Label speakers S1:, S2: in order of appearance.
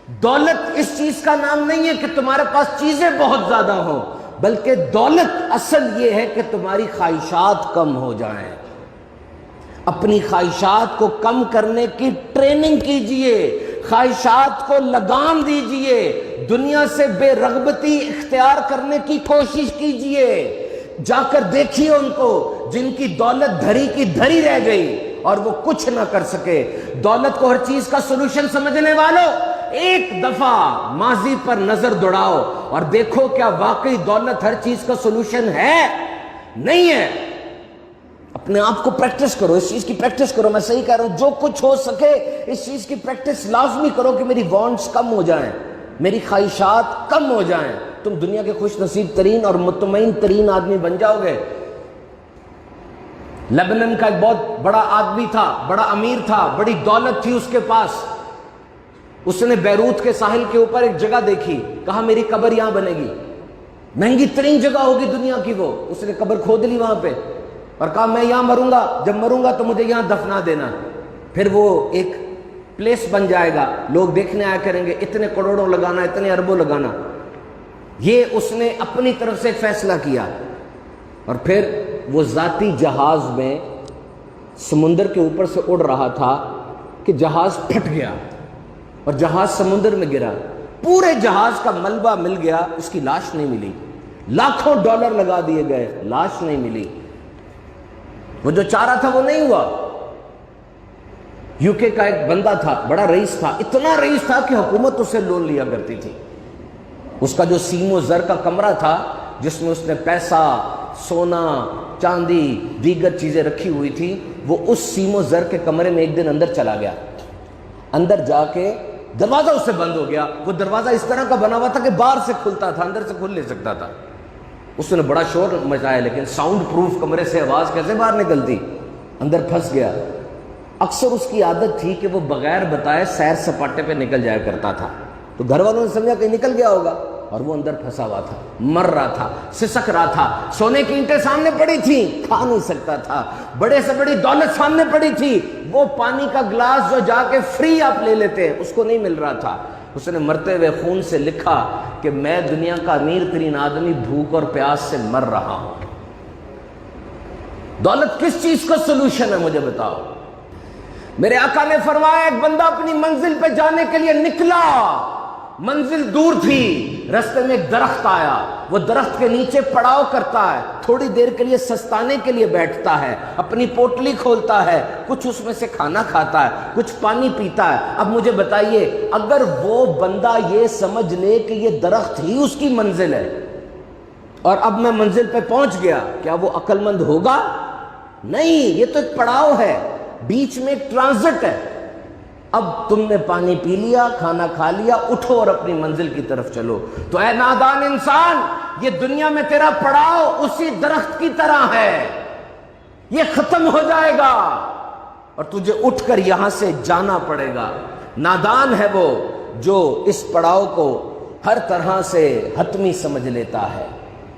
S1: دولت اس چیز کا نام نہیں ہے کہ تمہارے پاس چیزیں بہت زیادہ ہوں، بلکہ دولت اصل یہ ہے کہ تمہاری خواہشات کم ہو جائیں۔ اپنی خواہشات کو کم کرنے کی ٹریننگ کیجئے، خواہشات کو لگام دیجئے، دنیا سے بے رغبتی اختیار کرنے کی کوشش کیجئے۔ جا کر دیکھیے ان کو جن کی دولت دھری کی دھری رہ گئی اور وہ کچھ نہ کر سکے۔ دولت کو ہر چیز کا سولوشن سمجھنے والوں، ایک دفعہ ماضی پر نظر دوڑاؤ اور دیکھو کیا واقعی دولت ہر چیز کا سولوشن ہے؟ نہیں ہے۔ اپنے آپ کو پریکٹس کرو، اس چیز کی پریکٹس کرو۔ میں صحیح کہہ رہا ہوں، جو کچھ ہو سکے اس چیز کی پریکٹس لازمی کرو کہ میری وانٹس کم ہو جائیں، میری خواہشات کم ہو جائیں۔ تم دنیا کے خوش نصیب ترین اور مطمئن ترین آدمی بن جاؤ گے۔ لبنان کا ایک بہت بڑا آدمی تھا، بڑا امیر تھا، بڑی دولت تھی اس کے پاس۔ اس نے بیروت کے ساحل کے اوپر ایک جگہ دیکھی، کہا میری قبر یہاں بنے گی، مہنگی ترین جگہ ہوگی دنیا کی وہ۔ اس نے قبر کھود لی وہاں پہ اور کہا میں یہاں مروں گا، جب مروں گا تو مجھے یہاں دفنا دینا، پھر وہ ایک پلیس بن جائے گا، لوگ دیکھنے آیا کریں گے، اتنے کروڑوں لگانا، اتنے اربوں لگانا۔ یہ اس نے اپنی طرف سے ایک فیصلہ کیا، اور پھر وہ ذاتی جہاز میں سمندر کے اوپر سے اڑ رہا تھا کہ جہاز پھٹ گیا اور جہاز سمندر میں گرا۔ پورے جہاز کا ملبہ مل گیا، اس کی لاش نہیں ملی۔ لاکھوں ڈالر لگا دیے گئے، لاش نہیں ملی۔ وہ جو چاہ رہا تھا وہ نہیں ہوا۔ یو کے کا ایک بندہ تھا، بڑا رئیس تھا، اتنا رئیس تھا کہ حکومت اسے لون لیا کرتی تھی۔ اس کا جو سیم و زر کا کمرہ تھا جس میں اس نے پیسہ، سونا، چاندی، دیگر چیزیں رکھی ہوئی تھی، وہ اس سیم و زر کے کمرے میں ایک دن اندر چلا گیا۔ اندر جا کے دروازہ اس سے بند ہو گیا۔ وہ دروازہ اس طرح کا بنا ہوا تھا کہ باہر سے کھلتا تھا، اندر سے کھل نہیں سکتا تھا۔ اس نے بڑا شور مچایا، لیکن ساؤنڈ پروف کمرے سے آواز کیسے باہر نکلتی؟ اندر پھنس گیا۔ اکثر اس کی عادت تھی کہ وہ بغیر بتائے سیر سپاٹے پہ نکل جایا کرتا تھا، تو گھر والوں نے سمجھا کہ نکل گیا ہوگا، اور وہ اندر پھنسا ہوا تھا، مر رہا تھا، سسک رہا تھا۔ سونے کی اینٹیں سامنے پڑی تھی، کھا نہیں سکتا تھا، بڑے سے بڑی دولت سامنے پڑی تھی، وہ پانی کا گلاس جو جا کے فری آپ لے لیتے ہیں اس کو نہیں مل رہا تھا۔ اس نے مرتے ہوئے خون سے لکھا کہ میں دنیا کا امیر ترین آدمی بھوک اور پیاس سے مر رہا ہوں۔ دولت کس چیز کا سولوشن ہے مجھے بتاؤ؟ میرے آقا نے فرمایا ایک بندہ اپنی منزل پہ جانے کے لیے نکلا، منزل دور تھی، رستے میں ایک درخت آیا، وہ درخت کے نیچے پڑاؤ کرتا ہے، تھوڑی دیر کے لیے سستانے کے لیے بیٹھتا ہے، اپنی پوٹلی کھولتا ہے، کچھ اس میں سے کھانا کھاتا ہے، کچھ پانی پیتا ہے۔ اب مجھے بتائیے، اگر وہ بندہ یہ سمجھ لے کہ یہ درخت ہی اس کی منزل ہے اور اب میں منزل پہ پہنچ گیا، کیا وہ عقل مند ہوگا؟ نہیں، یہ تو ایک پڑاؤ ہے، بیچ میں ایک ٹرانزٹ ہے۔ اب تم نے پانی پی لیا، کھانا کھا لیا، اٹھو اور اپنی منزل کی طرف چلو۔ تو اے نادان انسان، یہ دنیا میں تیرا پڑاؤ اسی درخت کی طرح ہے، یہ ختم ہو جائے گا اور تجھے اٹھ کر یہاں سے جانا پڑے گا۔ نادان ہے وہ جو اس پڑاؤ کو ہر طرح سے حتمی سمجھ لیتا ہے۔